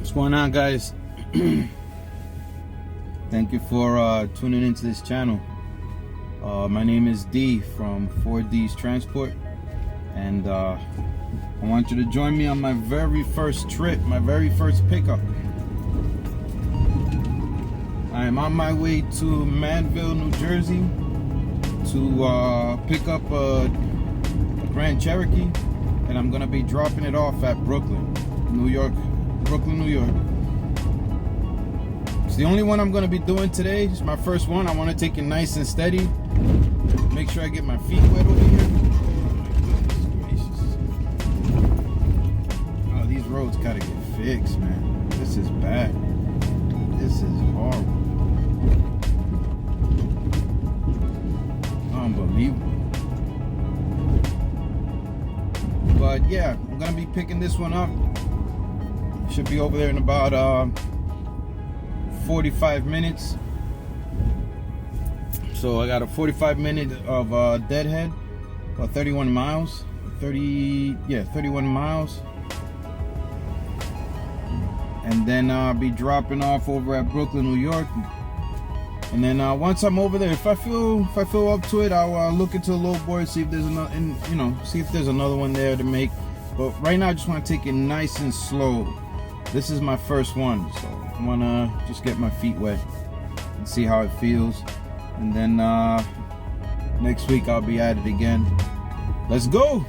What's going on, guys? Thank you for tuning into this channel. My name is D from 4D's Transport, and I want you to join me on my very first trip, my very first pickup. I am on my way to Manville, New Jersey to pick up a Grand Cherokee, and I'm gonna be dropping it off at Brooklyn, New York. Brooklyn, New York. It's the only one I'm gonna be doing today. It's my first one. I want to take it nice and steady. Make sure I get my feet wet over here. Oh, these roads gotta get fixed, man. This is bad. This is horrible. Unbelievable. But yeah, I'm gonna be picking this one up. Should be over there in about 45 minutes. So I got a 45 minute of deadhead, about 31 miles. 31 miles. And then I'll be dropping off over at Brooklyn, New York. And then once I'm over there, if I feel up to it, I'll look into the load board, see if there's another, see if there's another one there to make. But right now, I just want to take it nice and slow. This is my first one, so I want to just get my feet wet and see how it feels. And then next week I'll be at it again. Let's go!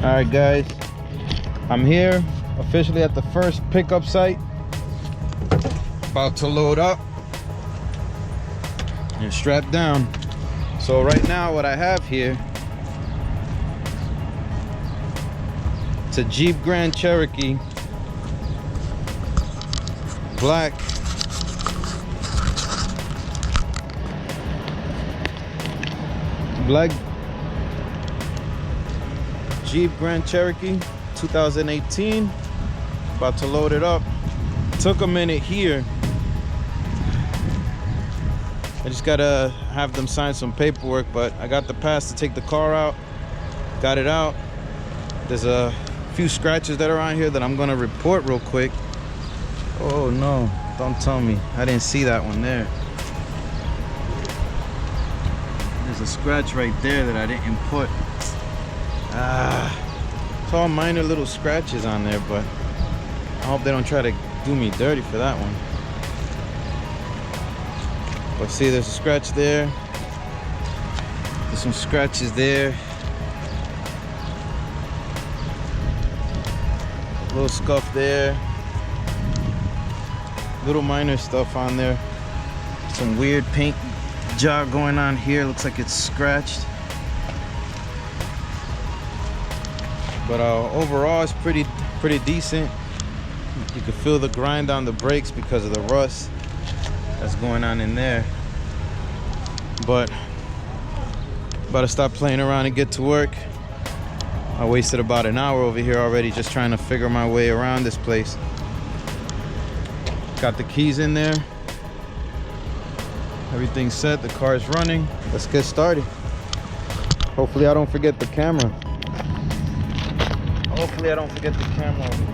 Alright guys, I'm here officially at the first pickup site. About to load up and strap down. So right now what I have here, it's a Jeep Grand Cherokee, black. Jeep Grand Cherokee 2018. About to load it up. Took a minute here I just gotta have them sign some paperwork, but I got the pass to take the car out. Got it out. There's a few scratches that are on here that I'm gonna report real quick. Oh no, don't tell me. I didn't see that one there. There's a scratch right there that I didn't put. It's all minor little scratches on there, but I hope they don't try to do me dirty for that one. But see, there's a scratch there. There's some scratches there. A little scuff there. Little minor stuff on there. Some weird paint job going on here. Looks like it's scratched. But overall, it's pretty decent. You can feel the grind on the brakes because of the rust that's going on in there. But about to stop playing around and get to work. I wasted about an hour over here already just trying to figure my way around this place. Got the keys in there. Everything's set, the car's running. Let's get started. Hopefully I don't forget the camera. Hopefully I don't forget the camera over here.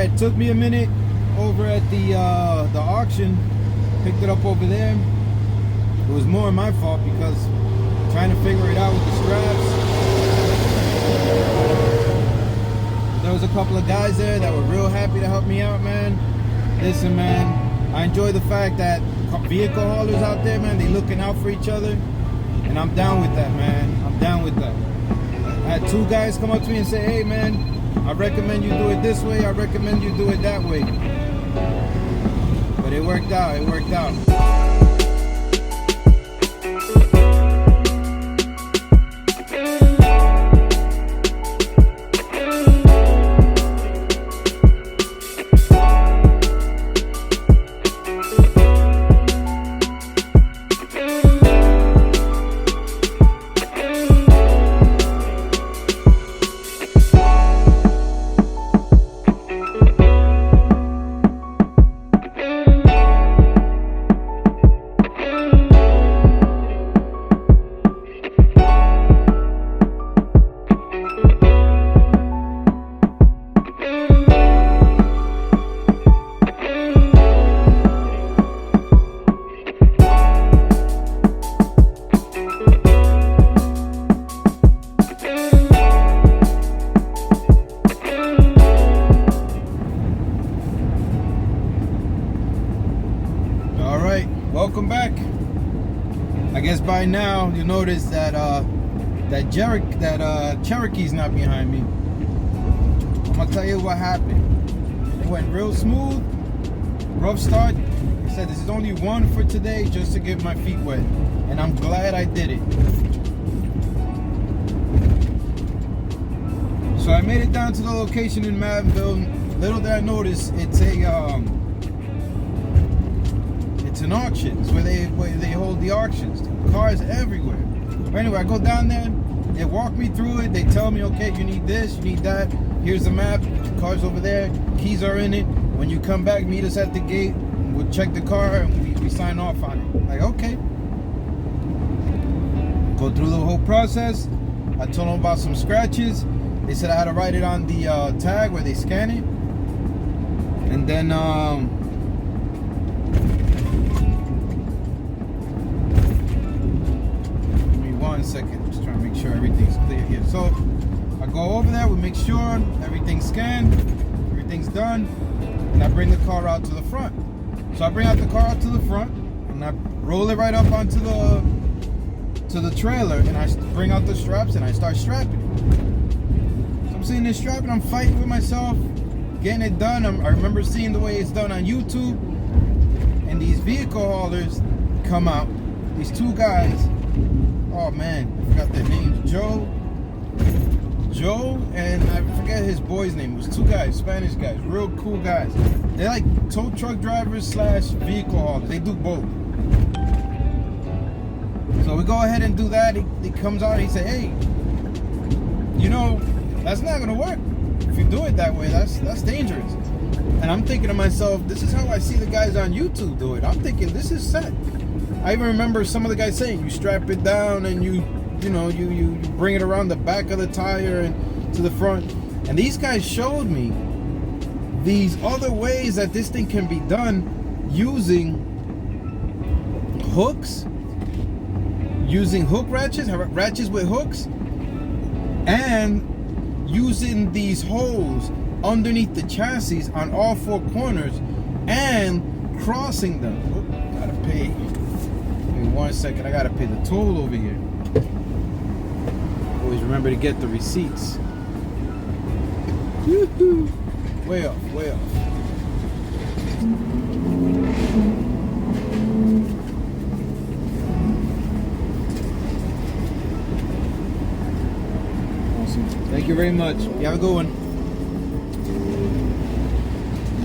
It took me a minute over at the auction. Picked it up over there. It was more my fault because trying to figure it out with the straps. There was a couple of guys there that were real happy to help me out, man. Listen, man, I enjoy the fact that vehicle haulers out there, man, they looking out for each other, and I'm down with that, man. I'm down with that. I had two guys come up to me and say, hey, man, I recommend you do it this way, I recommend you do it that way. But it worked out, it worked out. welcome back. I guess by now you notice that Cherokee's not behind me. I'm gonna tell you what happened. It went real smooth, rough start. I said this is only one for today, just to get my feet wet, and I'm glad I did it. So I made it down to the location in Maddenville. Little did I notice, it's an auction. It's where they hold the auctions. Cars everywhere. But anyway, I go down there. They walk me through it. They tell me, okay, you need this, you need that. Here's the map. Car's over there. Keys are in it. When you come back, meet us at the gate. We'll check the car and we sign off on it. Like, okay. Go through the whole process. I told them about some scratches. They said I had to write it on the tag where they scan it. And then give me 1 second, just trying to make sure everything's clear here. So I go over there, we make sure everything's scanned, everything's done, and I bring the car out to the front. So I bring out the car out to the front, and I roll it right up onto the trailer, and I bring out the straps and I start strapping it. So I'm sitting there strapping, I'm fighting with myself, getting it done. I remember seeing the way it's done on YouTube, and these vehicle haulers come out, these two guys, oh man, I forgot their names, Joe, and I forget his boy's name. It was two guys, Spanish guys, real cool guys. They're like tow truck drivers / vehicle haulers. They do both. So we go ahead and do that. He comes out and he said, hey, you know, that's not gonna work. If you do it that way, that's dangerous. And I'm thinking to myself, this is how I see the guys on YouTube do it. I'm thinking this is set. I even remember some of the guys saying you strap it down and you bring it around the back of the tire and to the front. And these guys showed me these other ways that this thing can be done using hooks, using hook ratchets with hooks, and using these holes underneath the chassis on all four corners and crossing them. Oh, gotta pay. Give me 1 second. I gotta pay the toll over here. Always remember to get the receipts. Woo-hoo. Way off, way off. Thank you very much. You have a good one.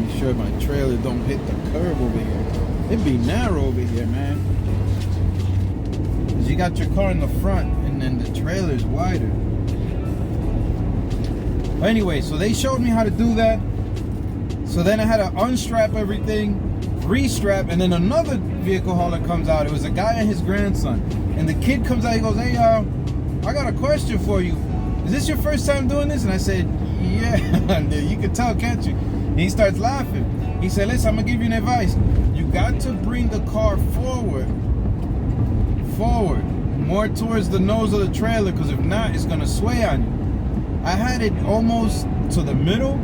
Make sure my trailer don't hit the curb over here. It'd be narrow over here, man. Cause you got your car in the front and then the trailer's wider. But anyway, so they showed me how to do that. So then I had to unstrap everything, restrap, and then another vehicle hauler comes out. It was a guy and his grandson. And the kid comes out, he goes, hey, I got a question for you. Is this your first time doing this? And I said, yeah. You can tell, can't you? And he starts laughing. He said, listen, I'm gonna give you an advice. You got to bring the car forward, more towards the nose of the trailer, because if not, it's gonna sway on you. I had it almost to the middle.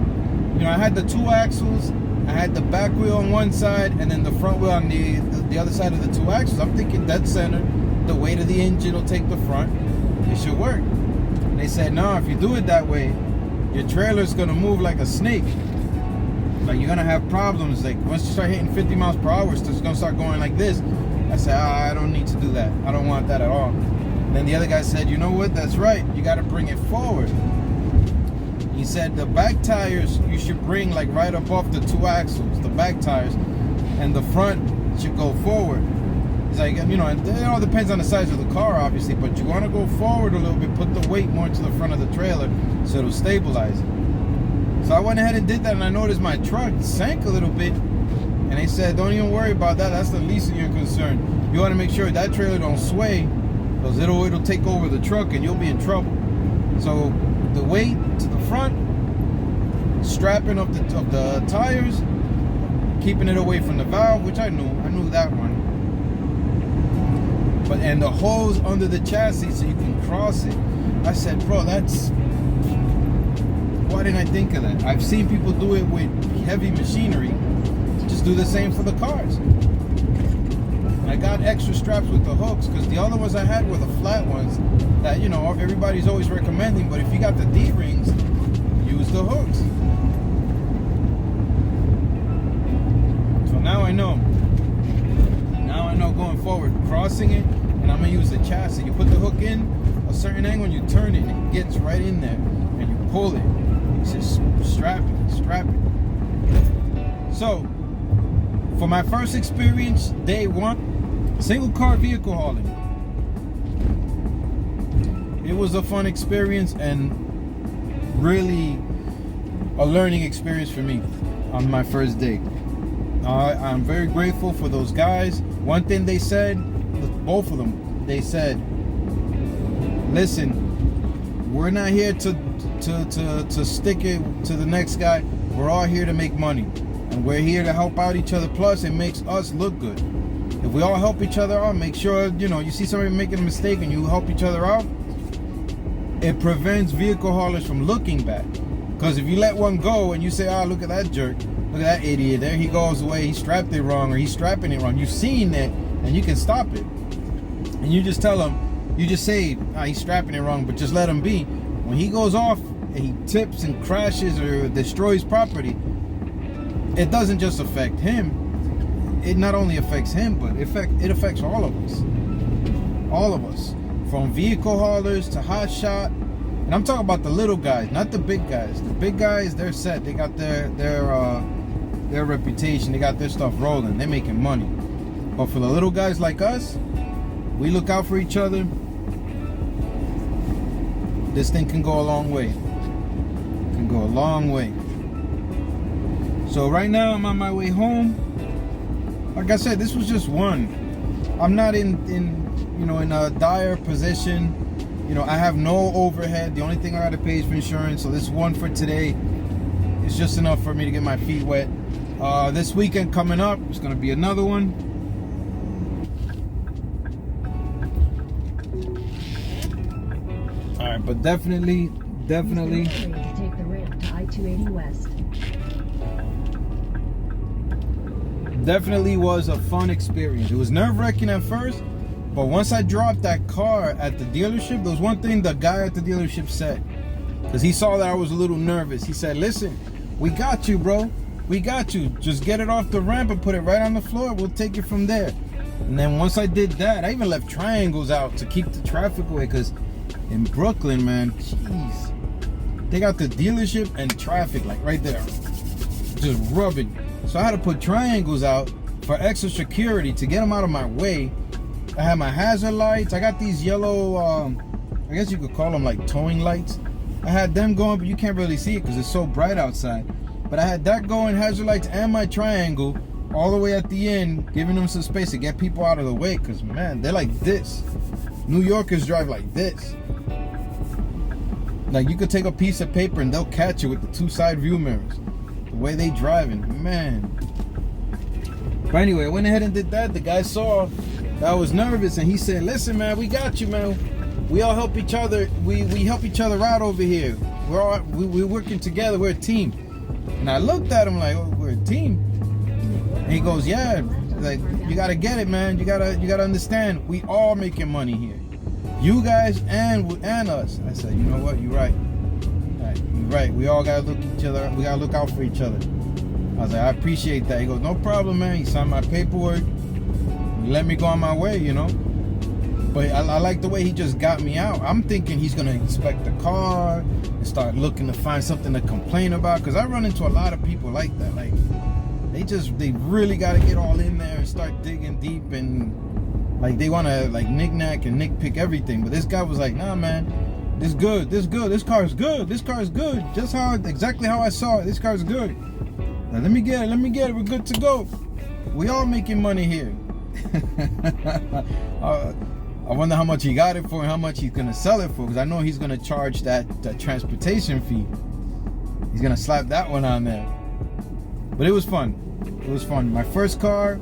You know, I had the two axles, I had the back wheel on one side, and then the front wheel on the other side of the two axles. I'm thinking dead center, the weight of the engine will take the front. It should work. They said, no, if you do it that way, your trailer's gonna move like a snake. Like, you're gonna have problems. Like, once you start hitting 50 miles per hour, it's gonna start going like this. I said, I don't need to do that. I don't want that at all. And then the other guy said, you know what, that's right. You gotta bring it forward. He said the back tires, you should bring like right above the two axles, the back tires, and the front should go forward. It's like, you know, it all depends on the size of the car, obviously, but you want to go forward a little bit, put the weight more to the front of the trailer so it'll stabilize it. So I went ahead and did that, and I noticed my truck sank a little bit, and they said, don't even worry about that. That's the least of your concern. You want to make sure that trailer don't sway, because it'll take over the truck, and you'll be in trouble. So the weight to the front, strapping of the tires, keeping it away from the valve, which I knew that one. But and the holes under the chassis so you can cross it. I said, bro, why didn't I think of that? I've seen people do it with heavy machinery. Just do the same for the cars. I got extra straps with the hooks because the other ones I had were the flat ones that, you know, everybody's always recommending. But if you got the D-rings, use the hooks. So now I know. Now I know going forward, crossing it, and I'm gonna use the chassis. You put the hook in a certain angle and you turn it, and it gets right in there, and you pull it. It's just strap it. So, for my first experience, day one, single car vehicle hauling. It was a fun experience and really a learning experience for me on my first day. I'm very grateful for those guys. One thing they said, both of them, they said, listen, we're not here to stick it to the next guy. We're all here to make money. And we're here to help out each other. Plus, it makes us look good. If we all help each other out, make sure, you know, you see somebody making a mistake and you help each other out, it prevents vehicle haulers from looking back. Because if you let one go and you say, oh, look at that jerk, look at that idiot, there he goes away, he strapped it wrong, or he's strapping it wrong. You've seen it and you can stop it. And you just tell him, you just say, he's strapping it wrong, but just let him be. When he goes off and he tips and crashes or destroys property, it doesn't just affect him. It not only affects him, but it affects all of us. All of us. From vehicle haulers to hot shot. And I'm talking about the little guys, not the big guys. The big guys, they're set. They got their reputation. They got their stuff rolling. They're making money. But for the little guys like us, we look out for each other. This thing can go a long way. It can go a long way. So right now I'm on my way home. Like I said, this was just one. I'm not in a dire position. You know, I have no overhead. The only thing I gotta pay is for insurance. So this one for today is just enough for me to get my feet wet. This weekend coming up, it's gonna be another one. All right, but definitely. Take the ramp to I-280 West. Definitely was a fun experience. It was nerve-wracking at first, but once I dropped that car at the dealership, there was one thing the guy at the dealership said, because he saw that I was a little nervous. He said, listen, we got you, bro. We got you. Just get it off the ramp and put it right on the floor. We'll take it from there. And then once I did that, I even left triangles out to keep the traffic away, because in Brooklyn, man, jeez, they got the dealership and traffic like right there, just rubbing. So I had to put triangles out for extra security to get them out of my way. I had my hazard lights. I got these yellow, I guess you could call them like towing lights. I had them going, but you can't really see it because it's so bright outside. But I had that going, hazard lights, and my triangle all the way at the end, giving them some space to get people out of the way. Because, man, they're like this. New Yorkers drive like this. Like, you could take a piece of paper and they'll catch you with the two side view mirrors. The way they driving, man. But anyway, I went ahead and did that. The guy saw that I was nervous and he said, listen, man, we got you, man. We all help each other. We help each other out over here. We're working together. We're a team. And I looked at him like, oh, we're a team. And he goes, yeah, like, you gotta get it, man. You gotta understand. We all making money here. You guys and us. I said, you know what? You're right. You're right. We all gotta look each other. We gotta look out for each other. I was like, I appreciate that. He goes, no problem, man. He signed my paperwork. He let me go on my way, you know. But I like the way he just got me out. I'm thinking he's gonna inspect the car and start looking to find something to complain about. Because I run into a lot of people like that. Like, they really gotta get all in there and start digging deep, and like they wanna like knick-knack and nitpick everything. But this guy was like, nah, man, this good, this good, this car is good, this car is good. Just exactly how I saw it. This car is good. Now let me get it, we're good to go. We all making money here. I wonder how much he got it for and how much he's gonna sell it for, because I know he's gonna charge that transportation fee. He's gonna slap that one on there. But it was fun. It was fun. My first car,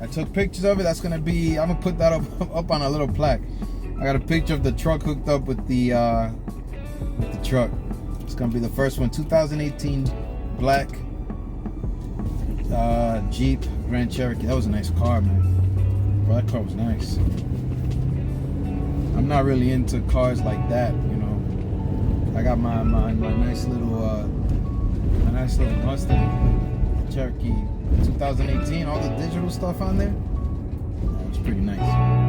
I took pictures of it. That's gonna be, I'm gonna put that up on a little plaque. I got a picture of the truck hooked up with the truck. It's gonna be the first one. 2018 black Jeep Grand Cherokee. That was a nice car, man. Bro, that car was nice. I'm not really into cars like that, you know. I got my nice little Mustang, Cherokee 2018, all the digital stuff on there. It's pretty nice.